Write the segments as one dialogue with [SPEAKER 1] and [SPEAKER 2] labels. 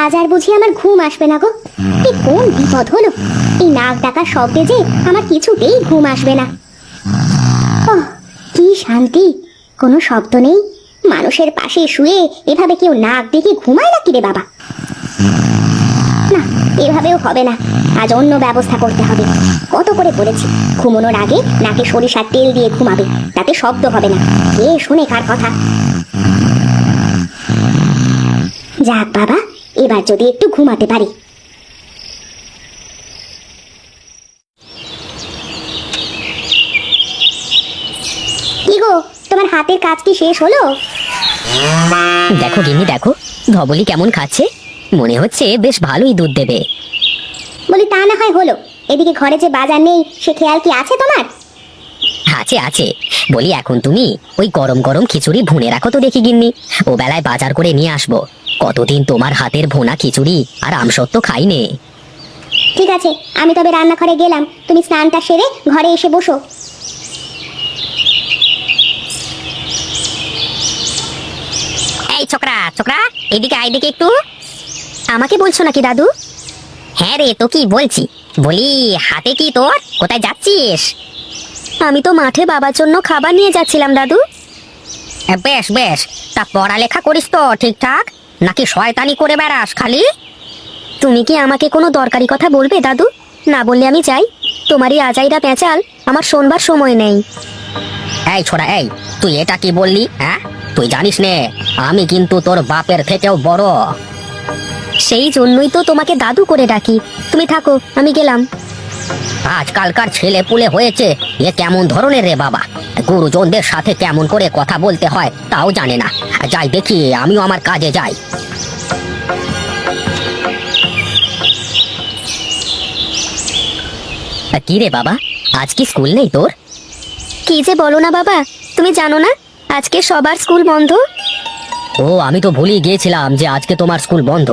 [SPEAKER 1] আজ আর বুঝি আমার ঘুম আসবে না গো। এই কোন বিপদ হলো! এই নাক ডাকার শব্দে যে আমার কিছুতেই ঘুম আসবে না। কি শান্তি, কোনো শব্দ নেই। মানুষের পাশে শুয়ে এভাবে কেউ নাক ডেকে ঘুমায় নাকি রে বাবা? না, এভাবেও হবে না। আজ অন্য ব্যবস্থা করতে হবে। কত করে বলেছি ঘুমানোর আগে নাকে সরিষার তেল দিয়ে ঘুমাবে, তাতে শব্দ হবে না। কে শোনে কার কথা? যাক বাবা, এবার যদি একটু ঘুমাতে পারি। কি গো, তোমার হাতের কাজ কি শেষ হলো?
[SPEAKER 2] দেখো গিন্নি, দেখো ধবলি কেমন খাচ্ছে। মনে হচ্ছে বেশ ভালোই দুধ দেবে।
[SPEAKER 1] বলি তা না হয় হলো, এদিকে ঘরে যে বাজার নেই সে খেয়াল কি আছে তোমার?
[SPEAKER 2] আছে আছে, বলি এখন তুমি ওই গরম গরম খিচুড়ি ভুনে রাখো তো দেখি গিন্নি, ও বেলায় বাজার করে নিয়ে আসবো। কতদিন তোমার হাতের ভুনা খিচুড়ি আর আমসত্ব খাইনে।
[SPEAKER 1] ঠিক আছে, আমি তবে রান্নাঘরে গেলাম, তুমি স্নানটা সেরে ঘরে এসে বসো।
[SPEAKER 2] এই ছোকরা ছোকরা, এদিকে আইদিকে একটু। আমাকে বলছো নাকি দাদু? হ্যাঁ রে, তো কি বলছি। বলি হাতে কি তোর, কোথায় যাচ্ছিস? আমি তো মাঠে বাবার জন্য খাবার নিয়ে যাচ্ছিলাম দাদু। বেশ বেশ, তা পড়ালেখা করিস তো ঠিকঠাক, নাকি শয়তানি করে বেড়াস খালি? তুমি কি আমাকে কোনো দরকারি কথা বলবে দাদু? না বললে আমি যাই। তোমারই আজাইরা পেঁচাল আমার শোনবার সময় নেই। এই ছোড়া, এই তুই এটা কি বললি? হ্যাঁ, তুই জানিস নে আমি কিন্তু তোর বাপের থেকেও বড়। সেই জন্যই তো তোমাকে দাদু করে ডাকি। তুমি থাকো, আমি গেলাম। আজকালকার ছেলে পুলে হয়েছে এ কেমন ধরনের রে বাবা, গুরুজনদের সাথে কেমন করে কথা বলতে হয় তাও জানে না। যাই দেখি, আমিও আমার কাজে যাই। কি রে বাবা, আজ কি স্কুল নেই তোর? কি যে বলো না বাবা, তুমি জানো না আজকে সবার স্কুল বন্ধ। ও, আমি তো ভুলেই গিয়েছিলাম যে আজকে তোমার স্কুল বন্ধ।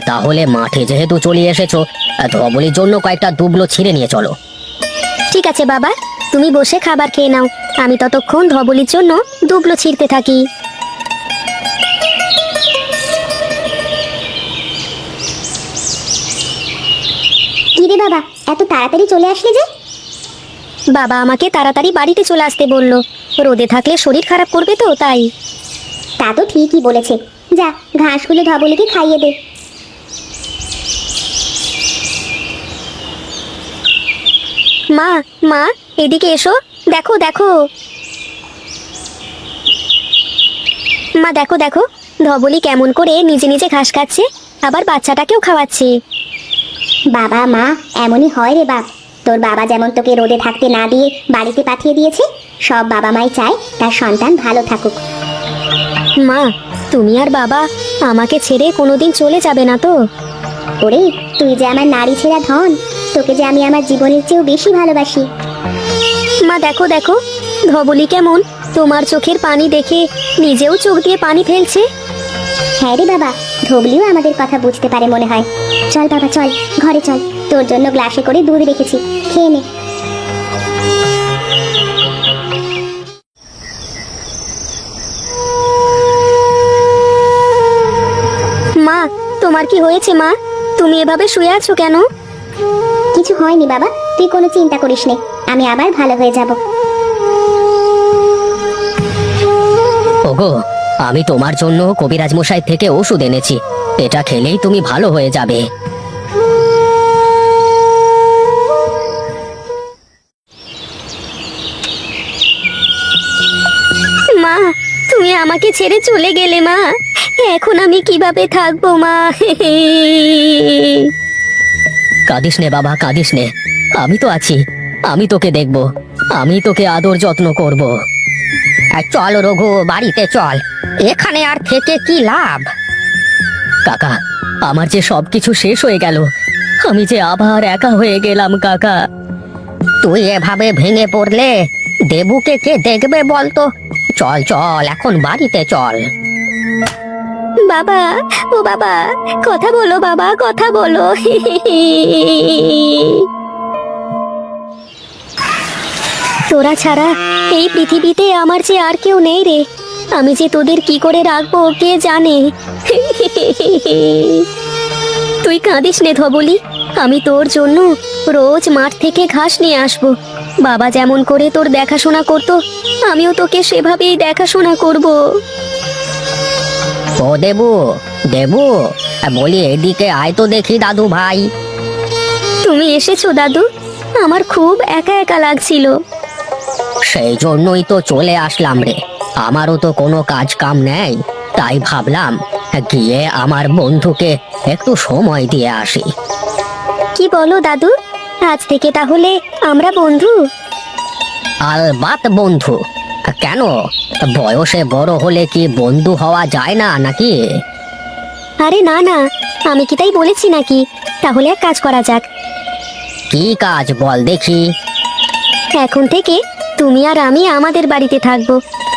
[SPEAKER 2] তাহলে মাঠে যেহেতু চলে এসেছো, ধবলির জন্য কয়েকটা দুবলো ছিঁড়ে নিয়ে চলো। ঠিক আছে বাবা, তুমি বসে খাবার খেয়ে নাও, আমি ততক্ষণ ধবলির জন্য দুবলো ছিঁড়তে থাকি।
[SPEAKER 1] কি রে বাবা, এত তাড়াতাড়ি চলে আসলে যে?
[SPEAKER 2] বাবা আমাকে তাড়াতাড়ি বাড়িতে চলে আসতে বললো, রোদে থাকলে শরীর খারাপ করবে তো তাই।
[SPEAKER 1] তা তো ঠিকই বলেছে। যা, ঘাসগুলো ধবলিকে খাইয়ে দে।
[SPEAKER 2] মা, মা এদিকে এসো, দেখো দেখো। মা দেখো দেখো, ধবলি কেমন করে নিজে নিজে ঘাস খাচ্ছে, আবার বাচ্চাটাকেও খাওয়াচ্ছে।
[SPEAKER 1] বাবা মা এমনই হয় রে বাপ। তোর বাবা যেমন তোকে রোদে থাকতে না দিয়ে বাড়িতে পাঠিয়ে দিয়েছে, সব বাবা মাই চায় তার সন্তান ভালো থাকুক।
[SPEAKER 2] মা, তুমি আর বাবা আমাকে ছেড়ে কোনোদিন চলে যাবে না তো?
[SPEAKER 1] ওরে, তুই যে আমার নারী ছেঁড়া ধন, তোকে যে আমি আমার জীবনের চেয়েও বেশি ভালোবাসি।
[SPEAKER 2] মা দেখো দেখো, ধবলি কেমন তোমার চোখের পানি দেখে নিজেও চোখ দিয়ে পানি ফেলছে।
[SPEAKER 1] হ্যাঁ রে বাবা, ধবলিও আমাদের কথা বুঝতে পারে মনে হয়। চল বাবা চল, ঘরে চল, তোর জন্য গ্লাসে করে দুধ রেখেছি, খেয়ে নে।
[SPEAKER 2] মা, তোমার কি হয়েছে মা? তুমি এভাবে শুয়ে আছো কেন?
[SPEAKER 1] কিছু হয়নি বাবা, তুই কোনো চিন্তা করিস নে, আমি আবার ভালো হয়ে যাব।
[SPEAKER 2] ওগো, আমি তোমার জন্য কবিরাজ মশাই থেকে ওষুধ এনেছি, এটা খেলেই তুমি ভালো হয়ে যাবে। মা, তুমি আমাকে ছেড়ে চলে গেলে মা, এখন আমি কিভাবে থাকবো মা? কাঁদিস নে বাবা, কাঁদিস নে, আমি তো আছি, আমি তোকে দেখব, আমি তোকে আদর যত্ন করব। চল রঘু, বাড়িতে চল, এখানে আর থেকে কি লাভ? কাকা, আমার যে সবকিছু শেষ হয়ে গেল, আমি যে আবার একা হয়ে গেলাম কাকা। তুই এভাবে ভেঙে পড়লে দেবুকে কে দেখবে বলতো? চল চল, এখন বাড়িতে চল। বাবা, ও বাবা, কথা বলো বাবা, কথা বলো। তোরা ছাড়া এই পৃথিবীতে আমার যে আর কেউ নেই রে।
[SPEAKER 1] আমি যে তোদের কি করে রাখবো কে জানে। তুই কাঁদিস নে ধবলি, আমি তোর জন্য রোজ মাঠ থেকে ঘাস নিয়ে আসবো। বাবা যেমন করে তোর দেখাশোনা করতো, আমিও তোকে সেভাবেই দেখাশোনা করব।
[SPEAKER 2] ও দেবু, দেবু, বলি এদিকে আয় তো দেখি দাদু ভাই।
[SPEAKER 1] তুমি এসেছো দাদু, আমার খুব একা একা লাগছিল।
[SPEAKER 2] সেই জন্যই তো চলে আসলাম রে। আমারও তো কোনো কাজ কাম নেই, তাই ভাবলাম গিয়ে আমার বন্ধুকে একটু সময় দিয়ে আসি।
[SPEAKER 1] কি বলো দাদু, আজ থেকে তাহলে আমরা বন্ধু?
[SPEAKER 2] আলবাত বন্ধু। কেন, বয়সে বড় হলে কি বন্ধু হওয়া যায় না নাকি?
[SPEAKER 1] আরে না না, আমি কি তাই বলেছি নাকি? তাহলে এক কাজ করা যাক।
[SPEAKER 2] কি কাজ বল দেখি।
[SPEAKER 1] এখন থেকে তুমি আর আমি আমাদের বাড়িতে থাকবো।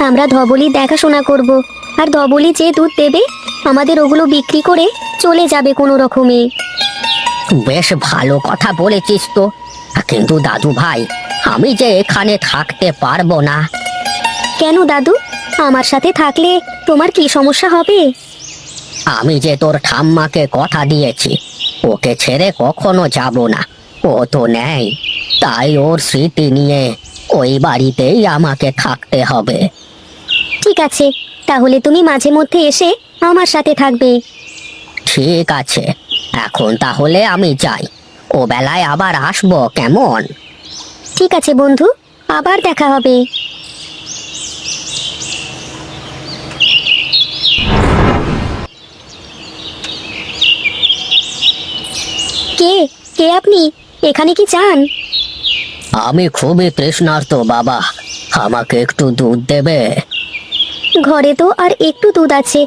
[SPEAKER 1] আমরা ধবলি দেখাশোনা করব, আর ধবলি যে দুধ দেবে আমাদের ওগুলো বিক্রি করে চলে যাবে কোনো রকমে।
[SPEAKER 2] বেশ ভালো কথা বলেছিস তো, কিন্তু দাদু ভাই, আমি যে এখানে থাকতে পারবো না।
[SPEAKER 1] কেন দাদু, আমার সাথে থাকলে তোমার কি সমস্যা হবে?
[SPEAKER 2] আমি যে তোর ঠাম্মাকে কথা দিয়েছি, ওকে ছেড়ে কখনো যাব না। ও তো নেই, তাই ওর স্মৃতি নিয়ে ওই বাড়িতেই আমাকে থাকতে হবে।
[SPEAKER 1] ঠিক আছে, তাহলে তুমি মাঝে মধ্যে এসে আমার সাথে থাকবে।
[SPEAKER 2] ঠিক আছে, এখন তাহলে আমি যাই। ও বেলায় আবার আসবো কেমন?
[SPEAKER 1] ঠিক আছে বন্ধু, আবার দেখা হবে। কে কে আপনি? এখানে কি চান?
[SPEAKER 2] আমি খুবই তৃষ্ণার্ত বাবা, আমাকে একটু দুধ দেবে?
[SPEAKER 1] ঘরে তো আর একটু দুধ আছে,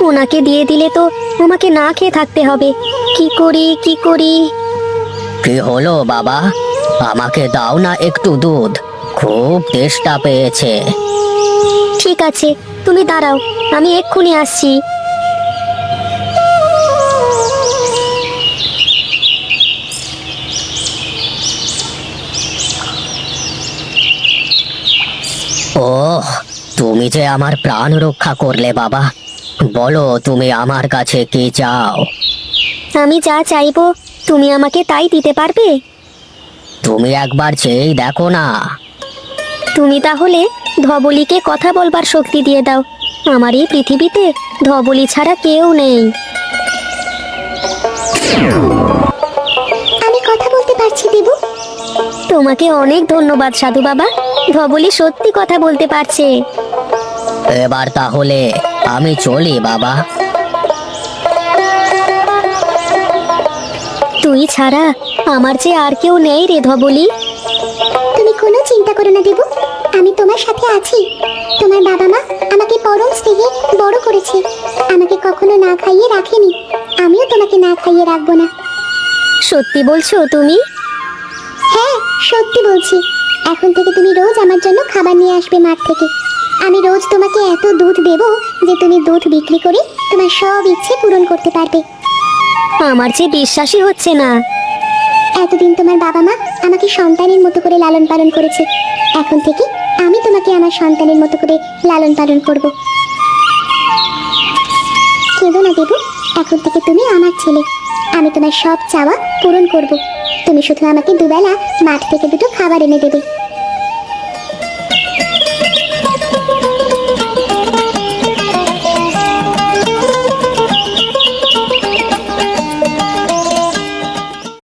[SPEAKER 1] ওনাকে দিয়ে দিলে তো আমাকে না খেয়ে থাকতে হবে। কি করি কি করি?
[SPEAKER 2] কি হলো বাবা, আমাকে দাও না একটু দুধ, খুব তেষ্টা পেয়েছে।
[SPEAKER 1] ঠিক আছে, তুমি দাঁড়াও, আমি এক্ষুনি আসছি।
[SPEAKER 2] ওহ, তুমি যে আমার প্রাণ রক্ষা করলে বাবা। বলো তুমি আমার কাছে কি চাও?
[SPEAKER 1] আমি যা চাইবো তুমি আমাকে তাই দিতে পারবে?
[SPEAKER 2] তুমি একবার চেয়েই দেখো না।
[SPEAKER 1] তুমি তাহলে ধবলিকে কথা বলবার শক্তি দিয়ে দাও। আমার এই পৃথিবীতে ধবলি ছাড়া কেউ নেই। আমি কথা বলতে পারছি দেবু। তোমাকে অনেক ধন্যবাদ সাধু বাবা, ধবলি সত্যি কথা বলতে পারছে।
[SPEAKER 2] এবার তাহলে আমি চলি বাবা।
[SPEAKER 1] তুই ছাড়া আমার যে আর কেউ নেই রে ধবলি। তুমি কোনো চিন্তা করো না দেবু, আমি তোমার সাথে আছি। তোমার বাবা মা আমাকে পরম স্নেহে বড় করেছে, আমাকে কখনো না খাইয়ে রাখেনি, আমিও তোমাকে না খাইয়ে রাখবো না। সত্যি বলছো তুমি? হ্যাঁ, সত্যি বলছি। এখন থেকে তুমি রোজ আমার জন্য খাবার নিয়ে আসবে মাঠ থেকে। আমি রোজ তোমাকে এত দুধ দেব যে তুমি দুধ বিক্রি করে তোমার সব ইচ্ছে পূরণ করতে পারবে। আমার যে বিশ্বাসই হচ্ছে না। এতদিন তোমার বাবা মা আমাকে সন্তানের মতো করে লালন পালন করেছে, এখন থেকে আমি তোমাকে আমার সন্তানের মতো করে লালন পালন করব। কেঁদো না দেবু, এখন থেকে তুমি আমার ছেলে। আমি তোমার সব চাওয়া পূরণ করব। তুমি শুধু আমাকে দুবেলা মাঠ থেকে দুটো খাবার এনে দেবে।